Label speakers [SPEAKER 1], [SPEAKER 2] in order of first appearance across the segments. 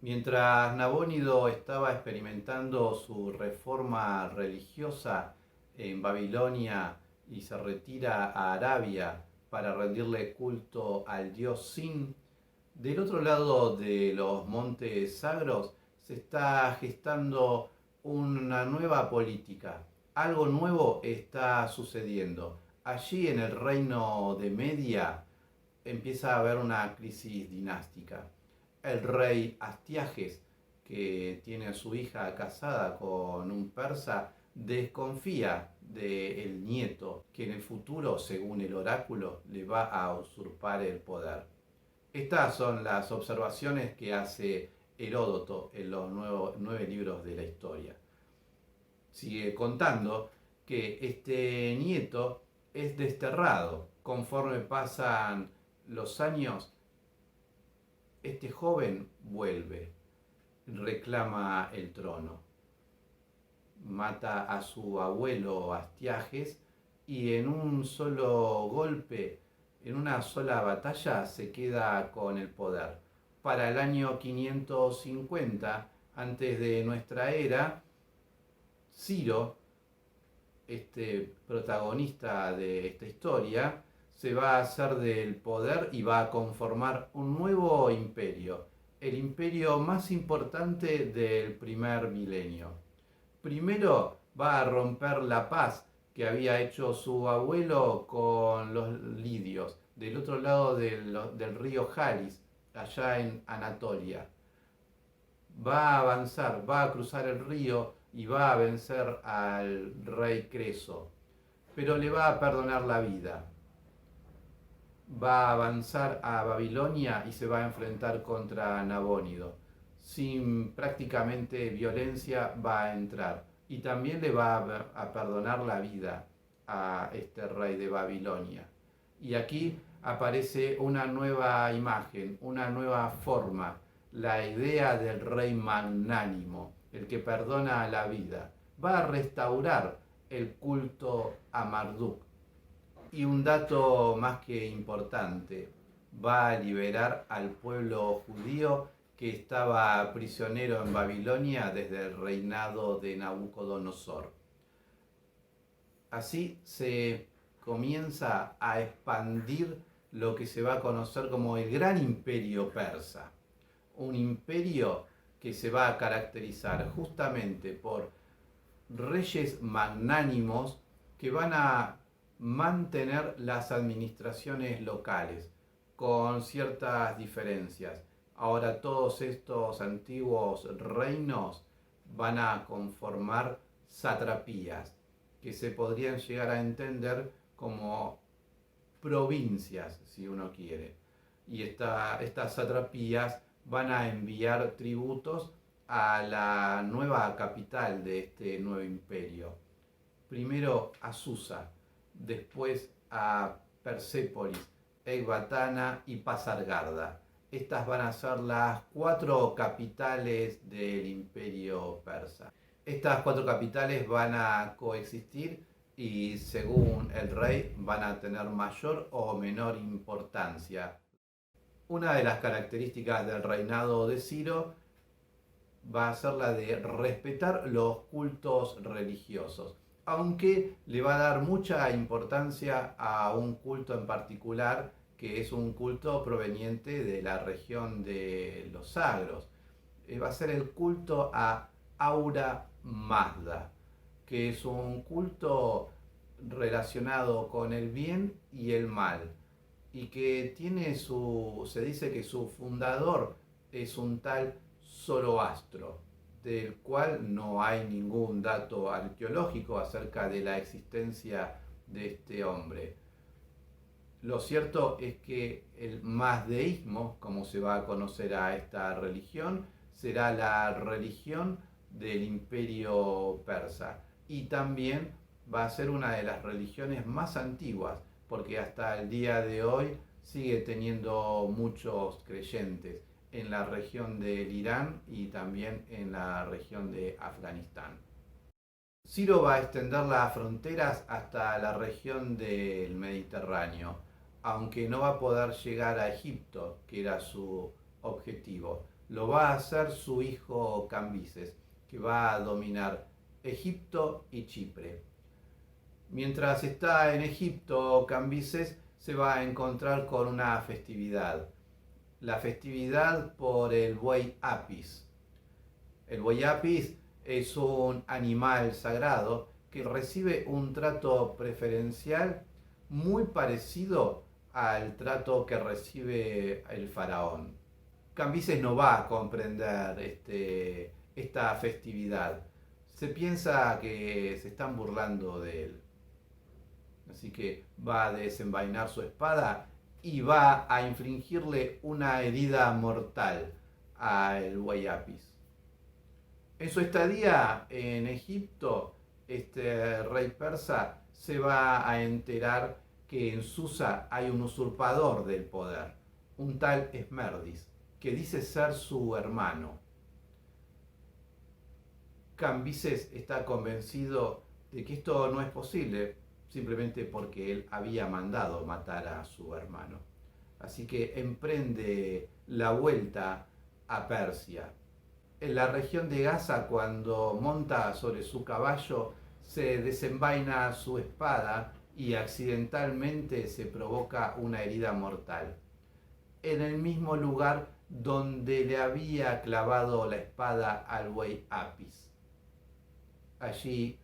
[SPEAKER 1] Mientras Nabónido estaba experimentando su reforma religiosa en Babilonia y se retira a Arabia para rendirle culto al dios Sin, del otro lado de los montes Sagros se está gestando una nueva política. Algo nuevo está sucediendo. Allí en el reino de Media empieza a haber una crisis dinástica. El rey Astiages, que tiene a su hija casada con un persa, desconfía del nieto, que en el futuro, según el oráculo, le va a usurpar el poder. Estas son las observaciones que hace Heródoto en los 9 libros de la historia. Sigue contando que este nieto es desterrado. Conforme pasan los años, este joven vuelve, reclama el trono, mata a su abuelo Astiages y en un solo golpe, en una sola batalla, se queda con el poder. Para el año 550 antes de nuestra era, Ciro, este protagonista de esta historia, se va a hacer del poder y va a conformar un nuevo imperio, el imperio más importante del primer milenio. Primero va a romper la paz que había hecho su abuelo con los lidios, del otro lado del río Jalis, allá en Anatolia. Va a avanzar, va a cruzar el río y va a vencer al rey Creso, pero le va a perdonar la vida. Va a avanzar a Babilonia y se va a enfrentar contra Nabónido. Sin prácticamente violencia va a entrar y también le va a perdonar la vida a este rey de Babilonia. Y aquí aparece una nueva imagen, una nueva forma, la idea del rey magnánimo, el que perdona la vida. Va a restaurar el culto a Marduk. Y un dato más que importante, va a liberar al pueblo judío que estaba prisionero en Babilonia desde el reinado de Nabucodonosor. Así se comienza a expandir lo que se va a conocer como el gran imperio persa. Un imperio que se va a caracterizar justamente por reyes magnánimos que van a mantener las administraciones locales con ciertas diferencias. Ahora todos estos antiguos reinos van a conformar satrapías, que se podrían llegar a entender como provincias, si uno quiere. Y estas satrapías van a enviar tributos a la nueva capital de este nuevo imperio. Primero a Susa, después a Persépolis, Ecbatana y Pasargarda. Estas van a ser las 4 capitales del imperio persa. Estas 4 capitales van a coexistir y según el rey van a tener mayor o menor importancia. Una de las características del reinado de Ciro va a ser la de respetar los cultos religiosos, aunque le va a dar mucha importancia a un culto en particular, que es un culto proveniente de la región de los Sagros. Va a ser el culto a Aura Mazda, que es un culto relacionado con el bien y el mal, y que se dice que su fundador es un tal Zoroastro, del cual no hay ningún dato arqueológico acerca de la existencia de este hombre. Lo cierto es que el mazdeísmo, como se va a conocer a esta religión, será la religión del imperio persa y también va a ser una de las religiones más antiguas, porque hasta el día de hoy sigue teniendo muchos creyentes en la región del Irán y también en la región de Afganistán. Ciro va a extender las fronteras hasta la región del Mediterráneo, aunque no va a poder llegar a Egipto, que era su objetivo. lo va a hacer su hijo Cambises, que va a dominar Egipto y Chipre. Mientras está en Egipto, Cambises se va a encontrar con una festividad, la festividad por el buey Apis. El buey Apis es un animal sagrado que recibe un trato preferencial muy parecido al trato que recibe el faraón. Cambises no va a comprender esta festividad. Se piensa que se están burlando de él. Así que va a desenvainar su espada y va a infligirle una herida mortal al buey Apis. En su estadía en Egipto, este rey persa se va a enterar que en Susa hay un usurpador del poder, un tal Esmerdis, que dice ser su hermano. Cambises está convencido de que esto no es posible, simplemente porque él había mandado matar a su hermano. Así que emprende la vuelta a Persia. En la región de Gaza, cuando monta sobre su caballo, se desenvaina su espada y accidentalmente se provoca una herida mortal, en el mismo lugar donde le había clavado la espada al buey Apis. Allí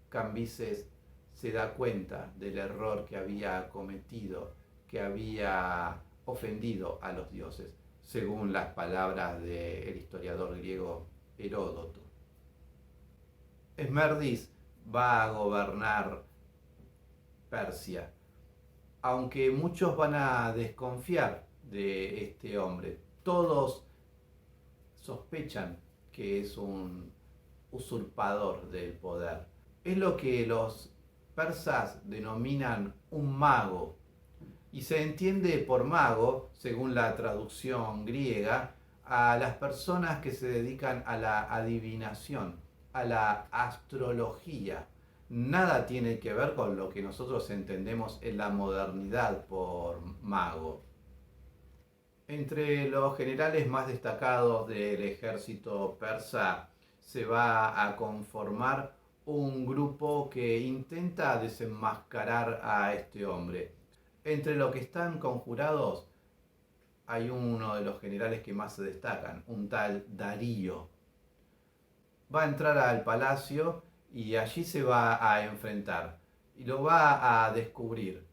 [SPEAKER 1] Cambises se da cuenta del error que había cometido, que había ofendido a los dioses, según las palabras del historiador griego Heródoto. Esmerdis va a gobernar Persia, aunque muchos van a desconfiar de este hombre. Todos sospechan que es un usurpador del poder. Es lo que los persas denominan un mago, y se entiende por mago, según la traducción griega, a las personas que se dedican a la adivinación, a la astrología. Nada tiene que ver con lo que nosotros entendemos en la modernidad por mago. Entre los generales más destacados del ejército persa se va a conformar un grupo que intenta desenmascarar a este hombre. Entre los que están conjurados hay uno de los generales que más se destacan, un tal Darío. Va a entrar al palacio y allí se va a enfrentar y lo va a descubrir.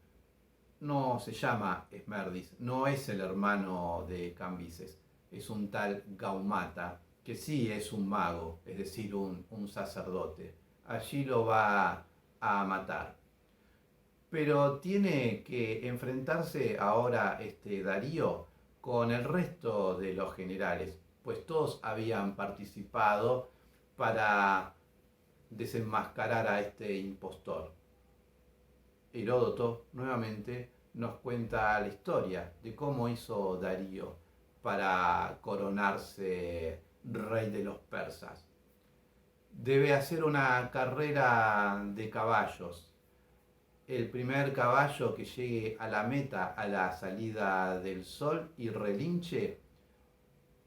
[SPEAKER 1] No se llama Esmerdis, no es el hermano de Cambises, es un tal Gaumata, que sí es un mago, es decir, un sacerdote. Allí lo va a matar. Pero tiene que enfrentarse ahora Darío con el resto de los generales, pues todos habían participado para desenmascarar a este impostor. Heródoto nuevamente nos cuenta la historia de cómo hizo Darío para coronarse rey de los persas. Debe hacer una carrera de caballos. El primer caballo que llegue a la meta a la salida del sol y relinche,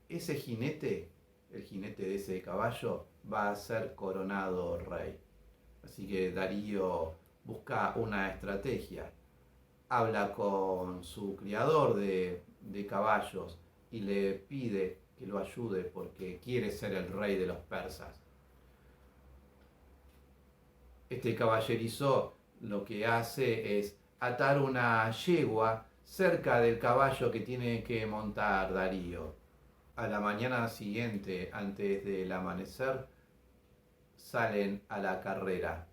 [SPEAKER 1] ese jinete, el jinete de ese caballo, va a ser coronado rey. Así que Darío busca una estrategia. Habla con su criador de caballos y le pide que lo ayude porque quiere ser el rey de los persas. Este caballerizo lo que hace es atar una yegua cerca del caballo que tiene que montar Darío. A la mañana siguiente, antes del amanecer, salen a la carrera.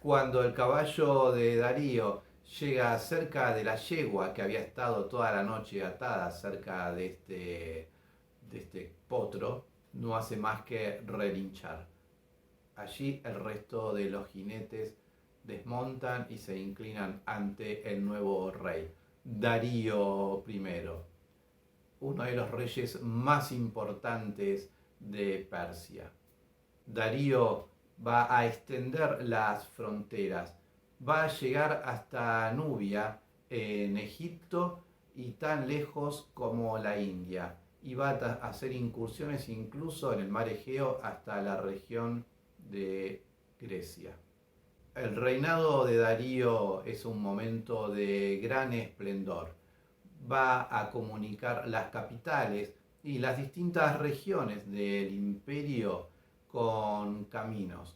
[SPEAKER 1] Cuando el caballo de Darío llega cerca de la yegua que había estado toda la noche atada cerca de este potro, no hace más que relinchar. Allí el resto de los jinetes desmontan y se inclinan ante el nuevo rey, Darío I, uno de los reyes más importantes de Persia. Darío va a extender las fronteras, va a llegar hasta Nubia, en Egipto, y tan lejos como la India, y va a hacer incursiones incluso en el mar Egeo hasta la región de Grecia. El reinado de Darío es un momento de gran esplendor. Va a comunicar las capitales y las distintas regiones del imperio con caminos.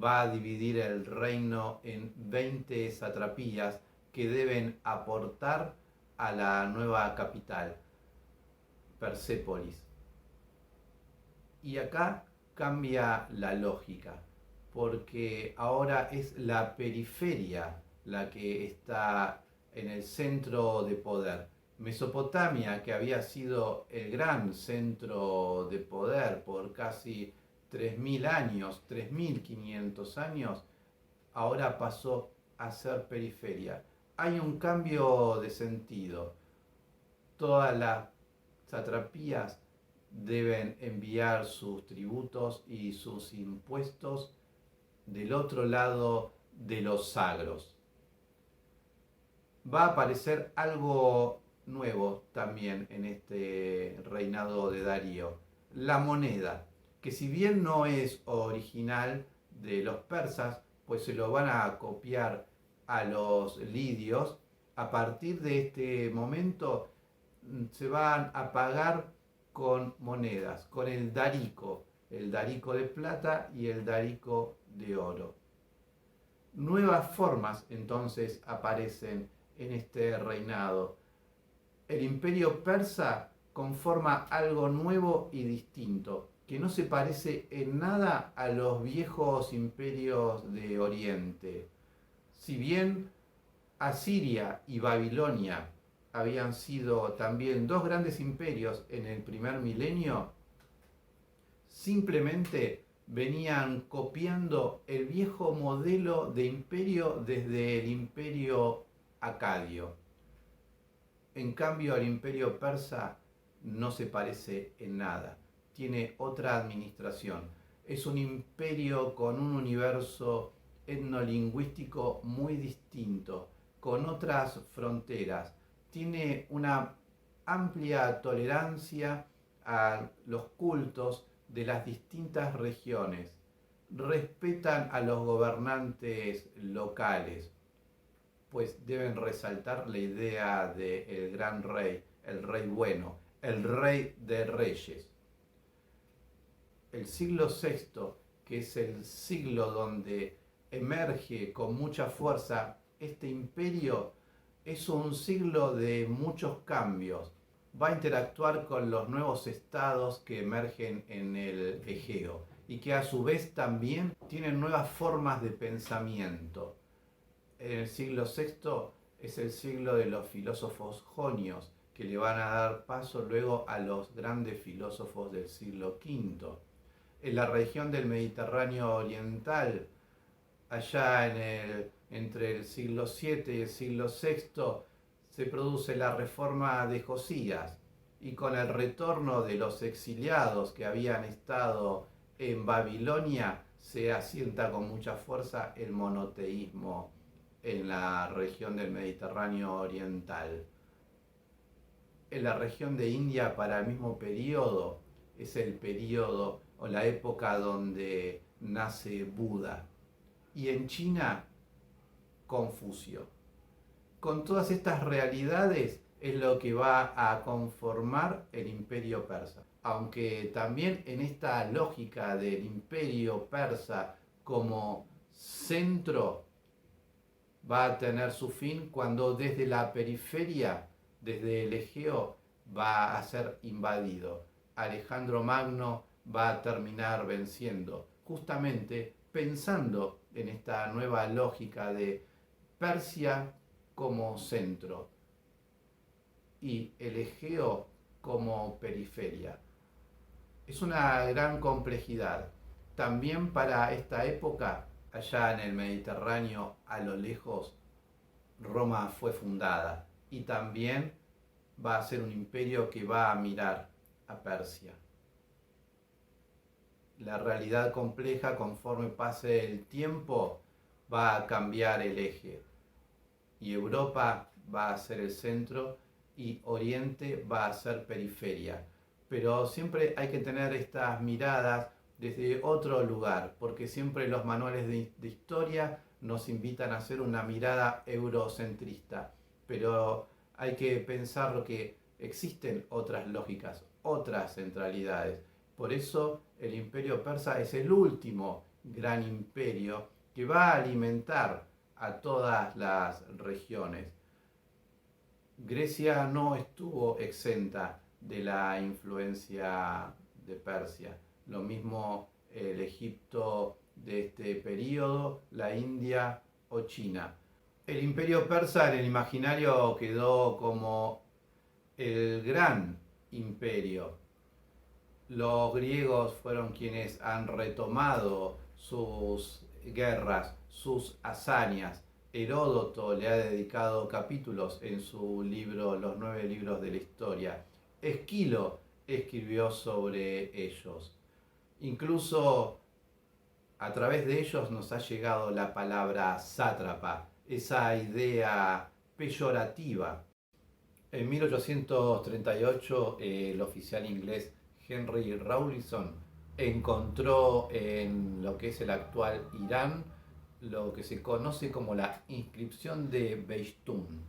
[SPEAKER 1] Va a dividir el reino en 20 satrapías que deben aportar a la nueva capital, Persépolis. Y acá cambia la lógica, porque ahora es la periferia la que está en el centro de poder. Mesopotamia, que había sido el gran centro de poder por casi 3.000 años, 3.500 años, ahora pasó a ser periferia. Hay un cambio de sentido. Todas las satrapías deben enviar sus tributos y sus impuestos del otro lado de los sagros. Va a aparecer algo nuevo también en este reinado de Darío, la moneda, que si bien no es original de los persas, pues se lo van a copiar a los lidios. A partir de este momento se van a pagar con monedas, con el darico de plata y el darico de oro. Nuevas formas entonces aparecen en este reinado. El imperio persa conforma algo nuevo y distinto, que no se parece en nada a los viejos imperios de Oriente. Si bien Asiria y Babilonia habían sido también dos grandes imperios en el primer milenio, simplemente venían copiando el viejo modelo de imperio desde el imperio acadio. En cambio, al imperio persa no se parece en nada. Tiene otra administración. Es un imperio con un universo etnolingüístico muy distinto, con otras fronteras. Tiene una amplia tolerancia a los cultos de las distintas regiones. Respetan a los gobernantes locales, pues deben resaltar la idea del gran rey, el rey bueno, el rey de reyes. El siglo VI, que es el siglo donde emerge con mucha fuerza este imperio, es un siglo de muchos cambios. Va a interactuar con los nuevos estados que emergen en el Egeo y que a su vez también tienen nuevas formas de pensamiento. En el siglo VI es el siglo de los filósofos jonios, que le van a dar paso luego a los grandes filósofos del siglo V. En la región del Mediterráneo oriental, allá entre el siglo VII y el siglo VI, se produce la reforma de Josías, y con el retorno de los exiliados que habían estado en Babilonia, se asienta con mucha fuerza el monoteísmo en la región del Mediterráneo oriental. En la región de India, para el mismo periodo, es el periodo o la época donde nace Buda. Y en China, Confucio. Con todas estas realidades es lo que va a conformar el imperio persa. Aunque también en esta lógica del imperio persa como centro va a tener su fin cuando desde la periferia, desde el Egeo, va a ser invadido. Alejandro Magno va a terminar venciendo, justamente pensando en esta nueva lógica de Persia como centro y el Egeo como periferia. Es una gran complejidad. También para esta época, allá en el Mediterráneo, a lo lejos, Roma fue fundada y también va a ser un imperio que va a mirar a Persia. La realidad compleja, conforme pase el tiempo, va a cambiar el eje y Europa va a ser el centro y Oriente va a ser periferia. Pero siempre hay que tener estas miradas desde otro lugar, porque siempre los manuales de historia nos invitan a hacer una mirada eurocentrista, pero hay que pensar que existen otras lógicas, otras centralidades. Por eso el imperio persa es el último gran imperio que va a alimentar a todas las regiones. Grecia no estuvo exenta de la influencia de Persia. Lo mismo el Egipto de este periodo, la India o China. El imperio persa en el imaginario quedó como el gran imperio. Los griegos fueron quienes han retomado sus guerras, sus hazañas. Heródoto le ha dedicado capítulos en su libro Los 9 libros de la historia. Esquilo escribió sobre ellos. Incluso a través de ellos nos ha llegado la palabra sátrapa, esa idea peyorativa. En 1838 el oficial inglés Henry Rawlinson encontró en lo que es el actual Irán lo que se conoce como la inscripción de Beistún,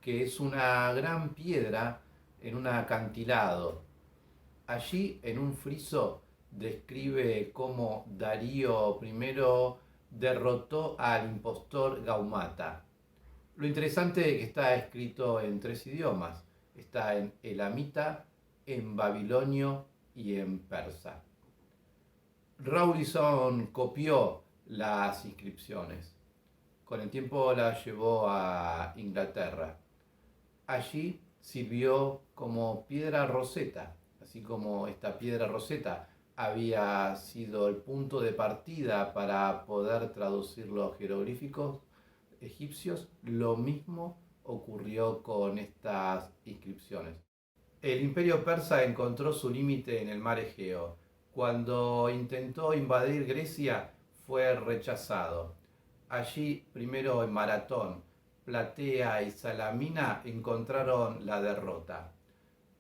[SPEAKER 1] que es una gran piedra en un acantilado. Allí, en un friso, describe cómo Darío I derrotó al impostor Gaumata. Lo interesante es que está escrito en 3 idiomas. Está en elamita, en babilonio y en persa. Rawlinson copió las inscripciones. Con el tiempo las llevó a Inglaterra. Allí sirvió como piedra roseta, así como esta piedra roseta había sido el punto de partida para poder traducir los jeroglíficos egipcios, lo mismo ocurrió con estas inscripciones. El imperio persa encontró su límite en el mar Egeo. Cuando intentó invadir Grecia fue rechazado. Allí, primero en Maratón, Platea y Salamina encontraron la derrota.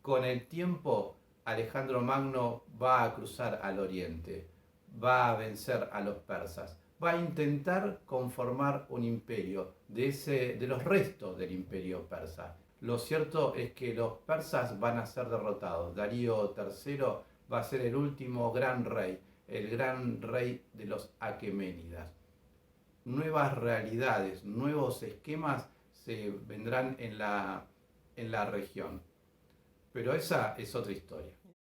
[SPEAKER 1] Con el tiempo, Alejandro Magno va a cruzar al oriente, va a vencer a los persas, va a intentar conformar un imperio de los restos del imperio persa. Lo cierto es que los persas van a ser derrotados. Darío III va a ser el último gran rey, el gran rey de los aqueménidas. Nuevas realidades, nuevos esquemas se vendrán en la región. Pero esa es otra historia.